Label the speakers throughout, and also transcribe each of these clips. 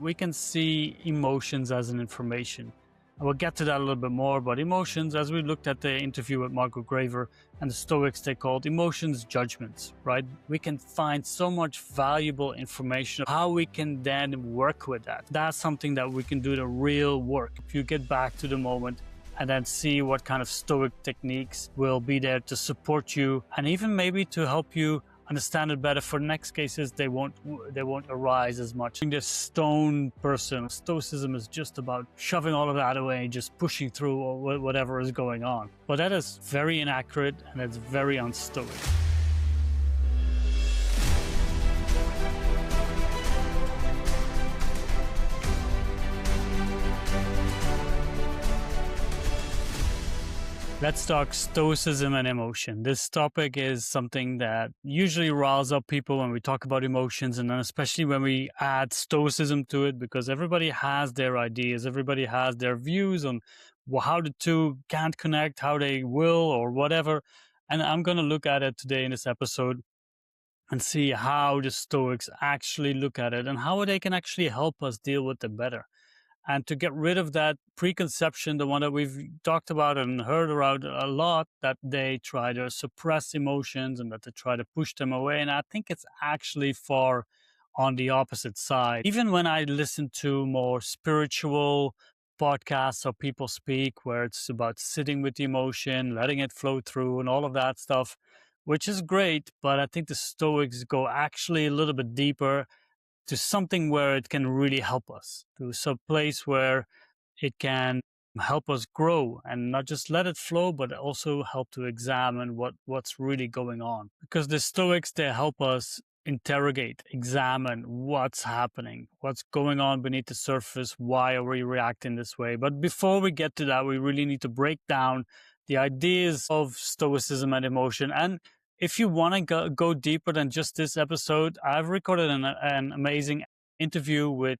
Speaker 1: We can see emotions as an information. And we'll get to that a little bit more, but emotions, as we looked at the interview with Marco Graver and the Stoics, they called emotions judgments, right? We can find so much valuable information, how we can then work with that. That's something that we can do the real work. If you get back to the moment and then see what kind of Stoic techniques will be there to support you and even maybe to help you understand it better for next cases, they won't arise as much. This stone person, Stoicism is just about shoving all of that away, just pushing through whatever is going on. But that is very inaccurate and it's very unstoic. Let's talk Stoicism and emotion. This topic is something that usually riles up people when we talk about emotions, and then especially when we add Stoicism to it, because everybody has their ideas, everybody has their views on how the two can't connect, how they will, or whatever. And I'm going to look at it today in this episode and see how the Stoics actually look at it and how they can actually help us deal with it better. And to get rid of that preconception, the one that we've talked about and heard around a lot, that they try to suppress emotions and that they try to push them away. And I think it's actually far on the opposite side. Even when I listen to more spiritual podcasts or people speak where it's about sitting with the emotion, letting it flow through and all of that stuff, which is great. But I think the Stoics go actually a little bit deeper to something where it can really help us, to some place where it can help us grow and not just let it flow, but also help to examine what's really going on. Because the Stoics, they help us interrogate, examine what's happening, what's going on beneath the surface, why are we reacting this way. But before we get to that, we really need to break down the ideas of Stoicism and emotion. And if you want to go deeper than just this episode, I've recorded an amazing interview with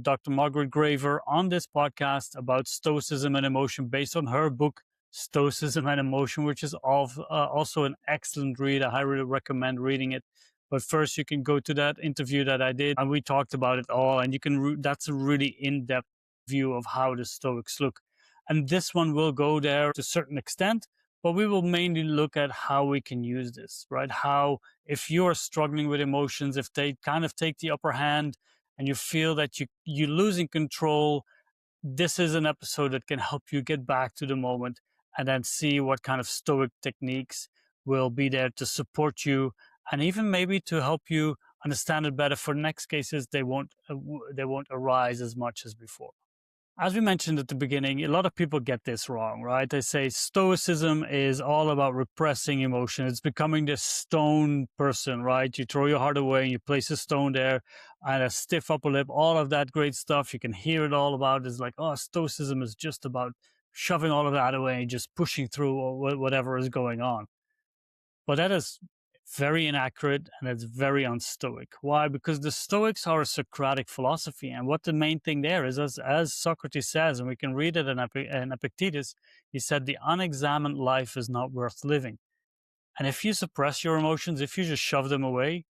Speaker 1: Dr. Margaret Graver on this podcast about Stoicism and emotion based on her book, Stoicism and Emotion, which is also an excellent read. I highly recommend reading it. But first, you can go to that interview that I did, and we talked about it all. And you can that's a really in-depth view of how the Stoics look. And this one will go there to a certain extent. But we will mainly look at how we can use this, right? How, if you're struggling with emotions, if they kind of take the upper hand and you feel that you're losing control, this is an episode that can help you get back to the moment and then see what kind of Stoic techniques will be there to support you and even maybe to help you understand it better for next cases. They won't arise as much as before. As we mentioned at the beginning, a lot of people get this wrong, right? They say Stoicism is all about repressing emotion. It's becoming this stone person, right? You throw your heart away and you place a stone there and a stiff upper lip, all of that great stuff. You can hear it all about. It's like, oh, Stoicism is just about shoving all of that away and just pushing through whatever is going on. But that is very inaccurate and it's very unstoic. Why? Because the Stoics are a Socratic philosophy, and what the main thing there is, as Socrates says, and we can read it in Epictetus, he said, the unexamined life is not worth living. And if you suppress your emotions, if you just shove them away,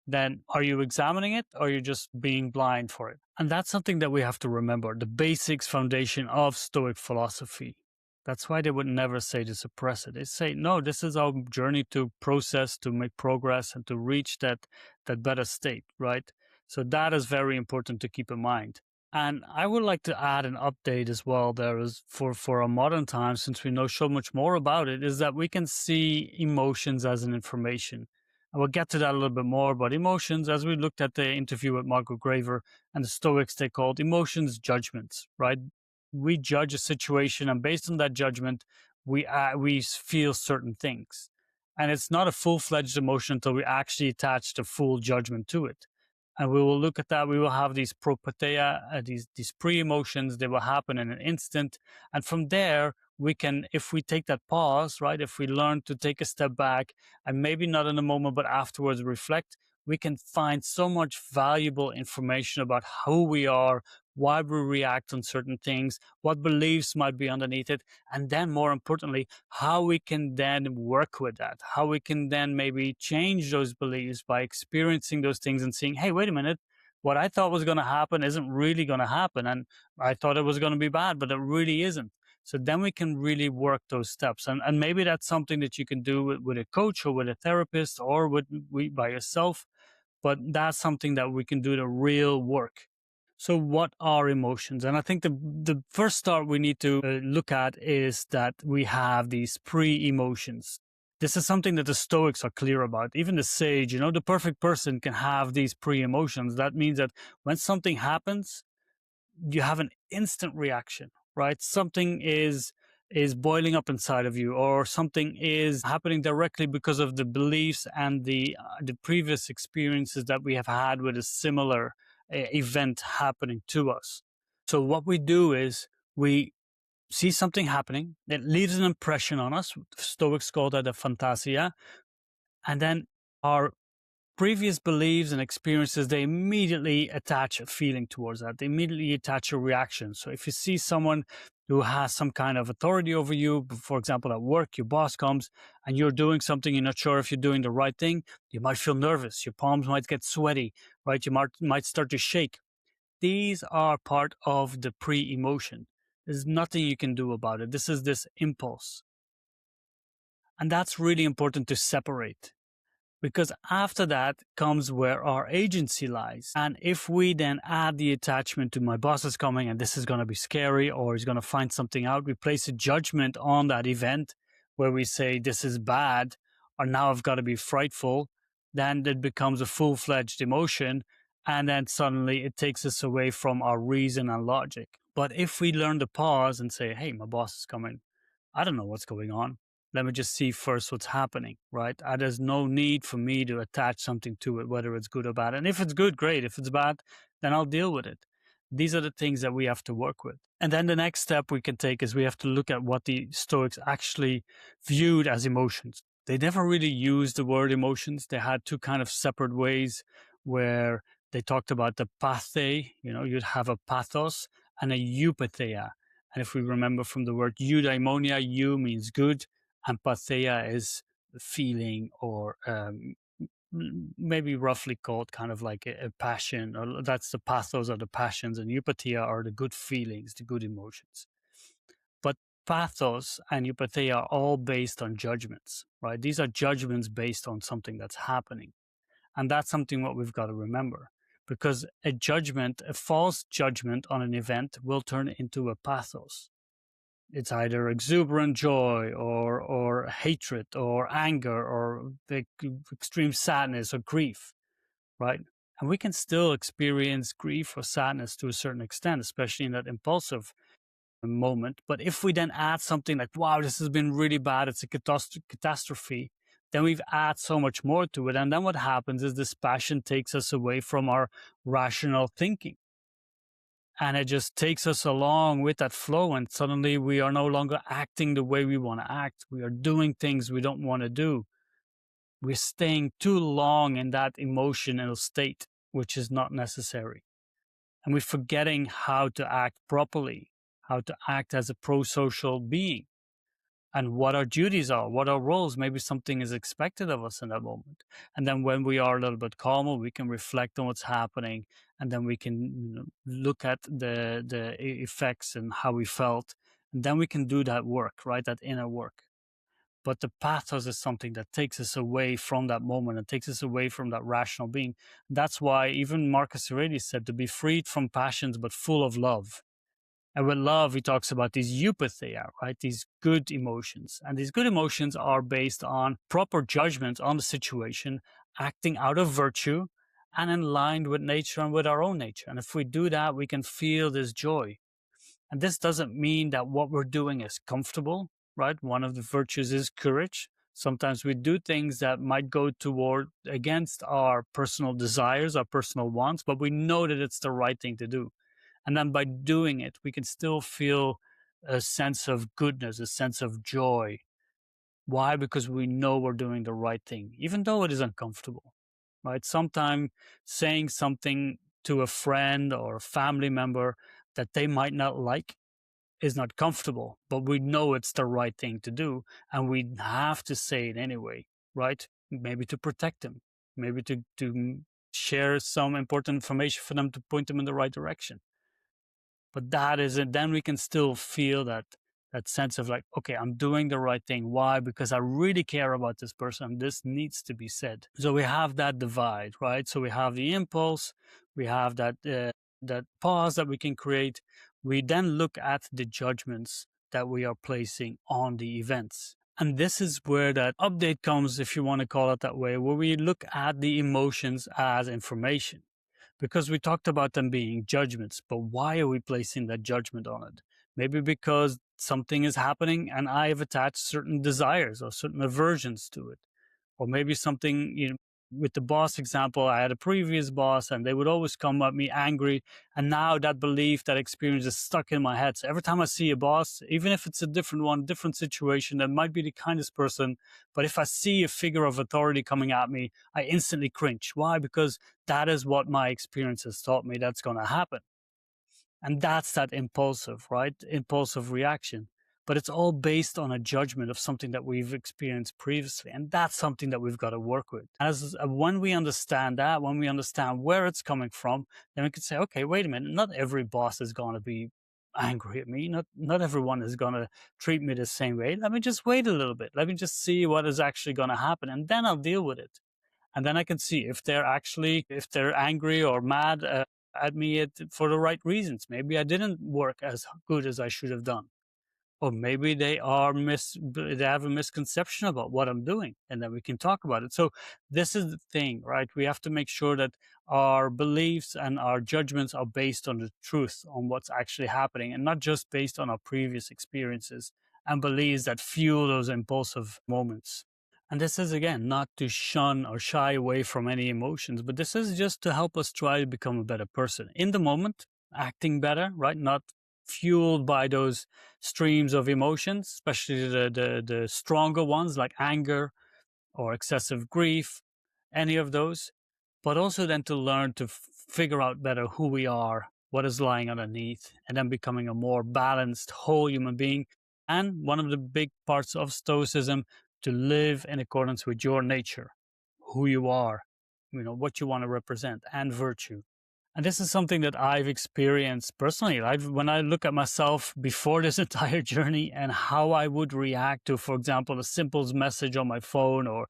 Speaker 1: then are you examining it or are you just being blind for it? And that's something that we have to remember, the basics foundation of Stoic philosophy. That's why they would never say to suppress it. They say, no, this is our journey to process, to make progress, and to reach that better state, right? So that is very important to keep in mind. And I would like to add an update as well there is for our modern times, since we know so much more about it, is that we can see emotions as an information. And we'll get to that a little bit more, but emotions, as we looked at the interview with Marco Graver and the Stoics, they called emotions judgments, right? We judge a situation, and based on that judgment, we feel certain things. And it's not a full-fledged emotion until we actually attach the full judgment to it. And we will look at that. We will have these propateia, these pre-emotions. They will happen in an instant. And from there, we can, if we take that pause, right, if we learn to take a step back and maybe not in the moment, but afterwards reflect, we can find so much valuable information about who we are, why we react on certain things, what beliefs might be underneath it, and then more importantly, how we can then work with that, how we can then maybe change those beliefs by experiencing those things and seeing, hey, wait a minute, what I thought was going to happen isn't really going to happen. And I thought it was going to be bad, but it really isn't. So then we can really work those steps. And maybe that's something that you can do with a coach or with a therapist or by yourself. But that's something that we can do the real work. So what are emotions? And I think the first start we need to look at is that we have these pre-emotions. This is something that the Stoics are clear about. Even the sage, the perfect person can have these pre-emotions. That means that when something happens, you have an instant reaction, right? Something is boiling up inside of you, or something is happening directly because of the beliefs and the previous experiences that we have had with a similar event happening to us. So what we do is we see something happening, it leaves an impression on us. Stoics call that a fantasia, and then our previous beliefs and experiences, they immediately attach a feeling towards that. They immediately attach a reaction. So if you see someone who has some kind of authority over you, for example, at work, your boss comes and you're doing something, you're not sure if you're doing the right thing, you might feel nervous. Your palms might get sweaty, right? You might start to shake. These are part of the pre-emotion. There's nothing you can do about it. This is this impulse. And that's really important to separate, because after that comes where our agency lies. And if we then add the attachment to my boss is coming and this is going to be scary, or he's going to find something out, we place a judgment on that event where we say this is bad, or now I've got to be frightful, then it becomes a full-fledged emotion. And then suddenly it takes us away from our reason and logic. But if we learn to pause and say, hey, my boss is coming, I don't know what's going on. Let me just see first what's happening, right? There's no need for me to attach something to it, whether it's good or bad. And if it's good, great. If it's bad, then I'll deal with it. These are the things that we have to work with. And then the next step we can take is we have to look at what the Stoics actually viewed as emotions. They never really used the word emotions. They had two kind of separate ways where they talked about the pathe, you'd have a pathos and a eupatheia. And if we remember from the word eudaimonia, eu means good, and patheia is feeling, or maybe roughly called kind of like a passion, or that's the pathos or the passions, and eupatheia are the good feelings, the good emotions. But pathos and eupatheia are all based on judgments, right? These are judgments based on something that's happening. And that's something what we've got to remember, because a false judgment on an event will turn into a pathos. It's either exuberant joy or hatred or anger or extreme sadness or grief, right? And we can still experience grief or sadness to a certain extent, especially in that impulsive moment. But if we then add something like, wow, this has been really bad, it's a catastrophe, then we've added so much more to it. And then what happens is this passion takes us away from our rational thinking. And it just takes us along with that flow. And suddenly we are no longer acting the way we want to act. We are doing things we don't want to do. We're staying too long in that emotional state, which is not necessary. And we're forgetting how to act properly, how to act as a pro-social being, and what our duties are, what our roles. Maybe something is expected of us in that moment. And then when we are a little bit calmer, we can reflect on what's happening, and then we can look at the effects and how we felt. And then we can do that work, right? That inner work. But the pathos is something that takes us away from that moment and takes us away from that rational being. That's why even Marcus Aurelius said to be freed from passions, but full of love. And with love, he talks about these eupatheia, right? These good emotions. And these good emotions are based on proper judgment on the situation, acting out of virtue and in line with nature and with our own nature. And if we do that, we can feel this joy. And this doesn't mean that what we're doing is comfortable, right? One of the virtues is courage. Sometimes we do things that might go toward against our personal desires, our personal wants, but we know that it's the right thing to do. And then by doing it, we can still feel a sense of goodness, a sense of joy. Why? Because we know we're doing the right thing, even though it is uncomfortable, right? Sometimes saying something to a friend or a family member that they might not like is not comfortable, but we know it's the right thing to do. And we have to say it anyway, right? Maybe to protect them, maybe to share some important information for them to point them in the right direction. But that isn't, then we can still feel that sense of like, okay, I'm doing the right thing. Why? Because I really care about this person. This needs to be said. So we have that divide, right? So we have the impulse, we have that pause that we can create. We then look at the judgments that we are placing on the events. And this is where that update comes, if you want to call it that way, where we look at the emotions as information. Because we talked about them being judgments, but why are we placing that judgment on it? Maybe because something is happening and I've attached certain desires or certain aversions to it. Or maybe something, with the boss example, I had a previous boss and they would always come at me angry. And now that belief, that experience is stuck in my head. So every time I see a boss, even if it's a different one, different situation, that might be the kindest person, but if I see a figure of authority coming at me, I instantly cringe. Why? Because that is what my experience has taught me that's going to happen. And that's that impulsive, right? Impulsive reaction. But it's all based on a judgment of something that we've experienced previously. And that's something that we've got to work with. As when we understand that, when we understand where it's coming from, then we can say, okay, wait a minute, not every boss is going to be angry at me. Not everyone is going to treat me the same way. Let me just wait a little bit. Let me just see what is actually going to happen. And then I'll deal with it. And then I can see if they're angry or mad at me for the right reasons. Maybe I didn't work as good as I should have done, or maybe they have a misconception about what I'm doing, and then we can talk about it. So this is the thing, right? We have to make sure that our beliefs and our judgments are based on the truth, on what's actually happening, and not just based on our previous experiences and beliefs that fuel those impulsive moments. And this is, again, not to shun or shy away from any emotions, but this is just to help us try to become a better person in the moment, acting better, right? Not fueled by those streams of emotions, especially the stronger ones like anger or excessive grief, any of those, but also then to learn to figure out better who we are, what is lying underneath, and then becoming a more balanced, whole human being. And one of the big parts of Stoicism, to live in accordance with your nature, who you are, what you want to represent, and virtue. And this is something that I've experienced personally. When I look at myself before this entire journey and how I would react to, for example, a simple message on my phone, or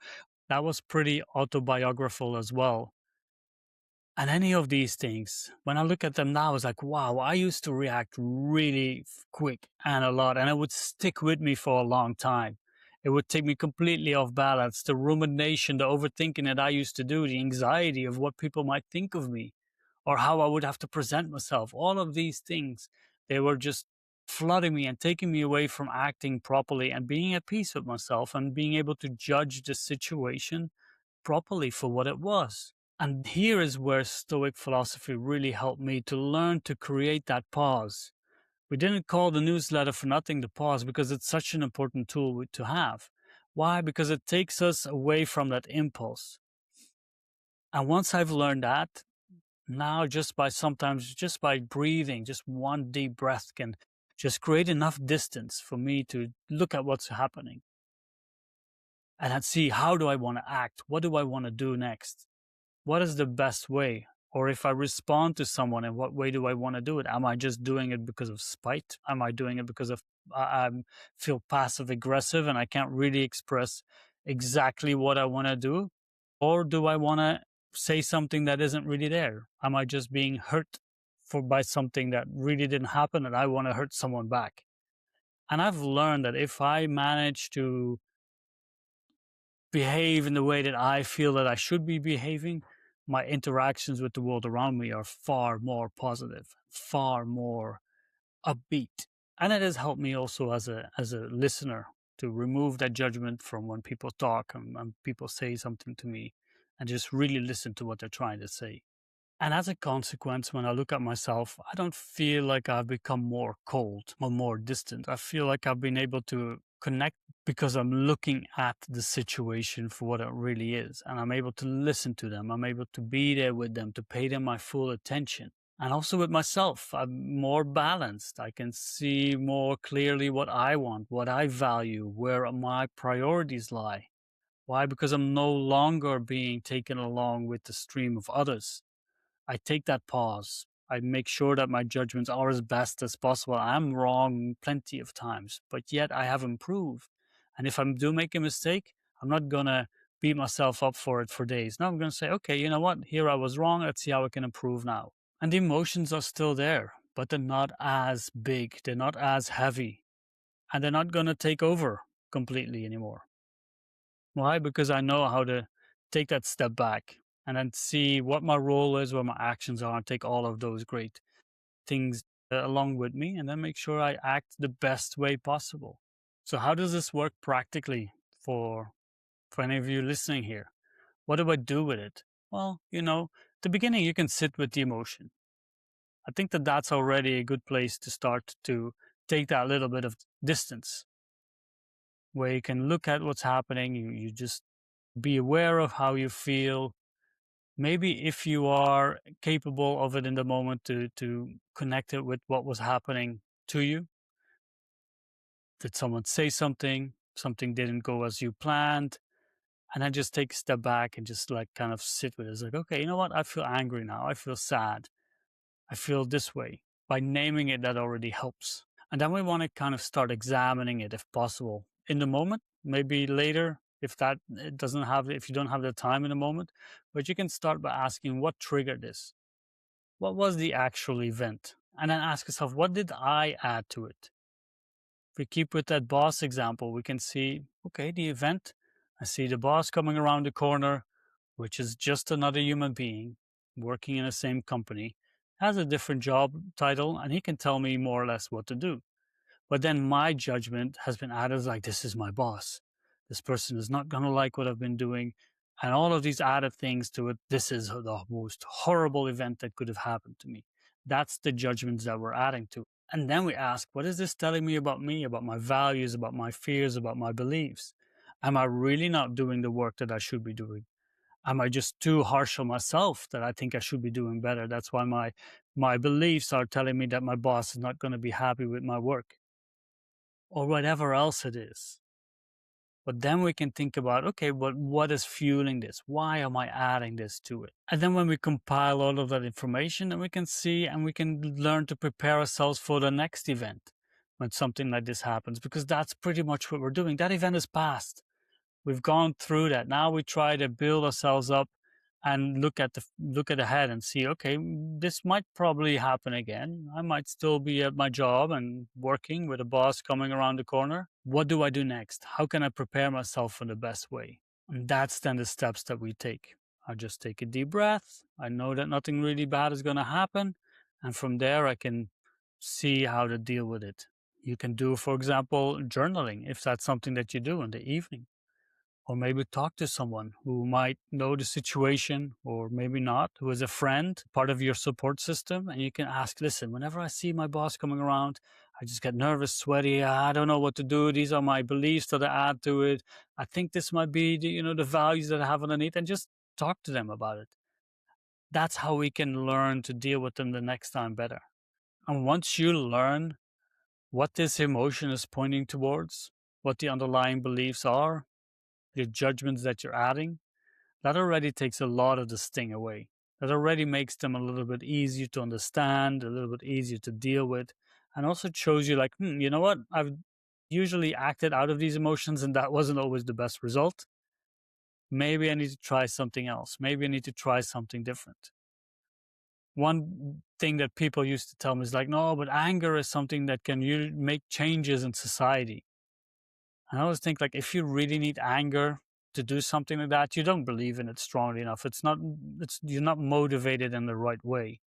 Speaker 1: that was pretty autobiographical as well. And any of these things, when I look at them now, it's like, wow, I used to react really quick and a lot, and it would stick with me for a long time. It would take me completely off balance. The rumination, the overthinking that I used to do, the anxiety of what people might think of me or how I would have to present myself, all of these things, they were just flooding me and taking me away from acting properly and being at peace with myself and being able to judge the situation properly for what it was. And here is where Stoic philosophy really helped me to learn to create that pause. We didn't call the newsletter for nothing the pause, because it's such an important tool to have. Why? Because it takes us away from that impulse. And once I've learned that, now just by breathing, just one deep breath can just create enough distance for me to look at what's happening and then see, how do I want to act? What do I want to do next? What is the best way? Or if I respond to someone, in what way do I want to do it? Am I just doing it because of spite? Am I doing it because of I feel passive aggressive and I can't really express exactly what I want to do? Or do I want to say something that isn't really there? Am I just being hurt by something that really didn't happen and I want to hurt someone back? And I've learned that if I manage to behave in the way that I feel that I should be behaving, my interactions with the world around me are far more positive, far more upbeat. And it has helped me also as a listener to remove that judgment from when people talk and people say something to me, and just really listen to what they're trying to say. And as a consequence, when I look at myself, I don't feel like I've become more cold or more distant. I feel like I've been able to connect because I'm looking at the situation for what it really is. And I'm able to listen to them. I'm able to be there with them, to pay them my full attention. And also with myself, I'm more balanced. I can see more clearly what I want, what I value, where my priorities lie. Why? Because I'm no longer being taken along with the stream of others. I take that pause. I make sure that my judgments are as best as possible. I'm wrong plenty of times, but yet I have improved. And if I do make a mistake, I'm not going to beat myself up for it for days. No, I'm going to say, okay, you know what? Here I was wrong. Let's see how I can improve now. And the emotions are still there, but they're not as big. They're not as heavy. And they're not going to take over completely anymore. Why? Because I know how to take that step back and then see what my role is, what my actions are, and take all of those great things along with me, and then make sure I act the best way possible. So, how does this work practically for any of you listening here? What do I do with it? Well, at the beginning, you can sit with the emotion. I think that that's already a good place to start to take that little bit of distance where you can look at what's happening. You just be aware of how you feel. Maybe if you are capable of it in the moment to connect it with what was happening to you. Did someone say something? Something didn't go as you planned. And then just take a step back and just like kind of sit with it. It's like, okay, you know what? I feel angry now. I feel sad. I feel this way. By naming it, that already helps. And then we want to kind of start examining it if possible in the moment, maybe later if you don't have the time in the moment, but you can start by asking what triggered this? What was the actual event? And then ask yourself, what did I add to it? If we keep with that boss example, we can see, okay, the event, I see the boss coming around the corner, which is just another human being working in the same company, has a different job title, and he can tell me more or less what to do. But then my judgment has been added like, this is my boss. This person is not going to like what I've been doing. And all of these added things to it. This is the most horrible event that could have happened to me. That's the judgments that we're adding to. And then we ask, what is this telling me, about my values, about my fears, about my beliefs? Am I really not doing the work that I should be doing? Am I just too harsh on myself that I think I should be doing better? That's why my beliefs are telling me that my boss is not going to be happy with my work or whatever else it is. But then we can think about, okay, but what is fueling this? Why am I adding this to it? And then when we compile all of that information, then we can see and we can learn to prepare ourselves for the next event when something like this happens, because that's pretty much what we're doing. That event is past. We've gone through that. Now we try to build ourselves up and look at ahead and see, okay, this might probably happen again. I might still be at my job and working with a boss coming around the corner. What do I do next? How can I prepare myself in the best way? And that's then the steps that we take. I just take a deep breath. I know that nothing really bad is going to happen. And from there, I can see how to deal with it. You can do, for example, journaling if that's something that you do in the evening, or maybe talk to someone who might know the situation or maybe not, who is a friend, part of your support system. And you can ask, listen, whenever I see my boss coming around, I just get nervous, sweaty. I don't know what to do. These are my beliefs that I add to it. I think this might be the values that I have underneath, and just talk to them about it. That's how we can learn to deal with them the next time better. And once you learn what this emotion is pointing towards, what the underlying beliefs are, the judgments that you're adding, that already takes a lot of the sting away. That already makes them a little bit easier to understand, a little bit easier to deal with, and also shows you like, you know what? I've usually acted out of these emotions and that wasn't always the best result. Maybe I need to try something else. Maybe I need to try something different. One thing that people used to tell me is like, no, but anger is something that can make changes in society. And I always think like, if you really need anger to do something like that, you don't believe in it strongly enough. You're not motivated in the right way.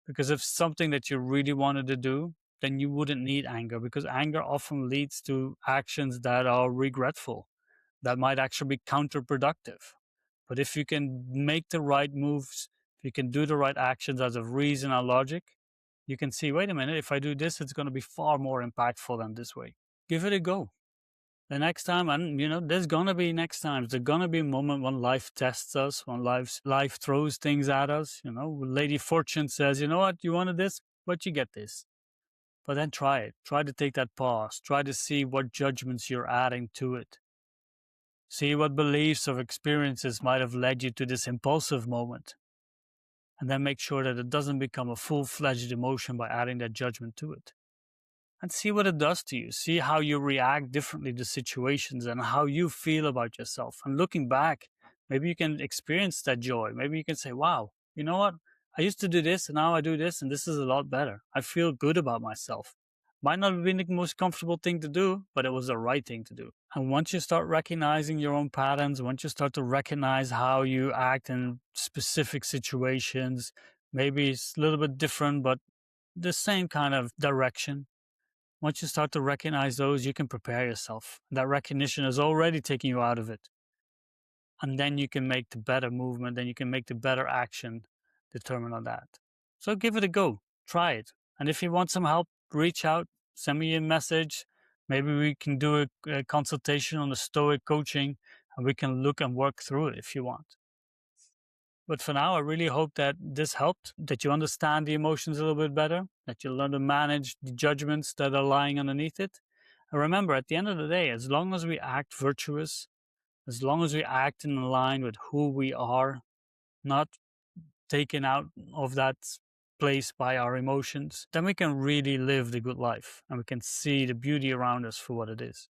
Speaker 1: Because if something that you really wanted to do, then you wouldn't need anger, because anger often leads to actions that are regretful, that might actually be counterproductive. But if you can make the right moves, if you can do the right actions out of reason and logic, you can see, wait a minute, if I do this, it's going to be far more impactful than this way. Give it a go. The next time, and there's gonna be next times. There's gonna be a moment when life tests us, when life throws things at us. Lady Fortune says, you know what, you wanted this, but you get this. But then try it. Try to take that pause. Try to see what judgments you're adding to it. See what beliefs or experiences might have led you to this impulsive moment. And then make sure that it doesn't become a full-fledged emotion by adding that judgment to it. And see what it does to you. See how you react differently to situations and how you feel about yourself. And looking back, maybe you can experience that joy. Maybe you can say, wow, you know what? I used to do this and now I do this and this is a lot better. I feel good about myself. Might not have been the most comfortable thing to do, but it was the right thing to do. And once you start recognizing your own patterns, once you start to recognize how you act in specific situations, maybe it's a little bit different, but the same kind of direction. Once you start to recognize those, you can prepare yourself. That recognition is already taking you out of it. And then you can make the better movement, then you can make the better action determined on that. So give it a go. Try it. And if you want some help, reach out, send me a message. Maybe we can do a consultation on the Stoic coaching and we can look and work through it if you want. But for now, I really hope that this helped, that you understand the emotions a little bit better, that you learn to manage the judgments that are lying underneath it. And remember, at the end of the day, as long as we act virtuous, as long as we act in line with who we are, not taken out of that place by our emotions, then we can really live the good life and we can see the beauty around us for what it is.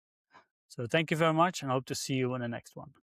Speaker 1: So thank you very much and I hope to see you in the next one.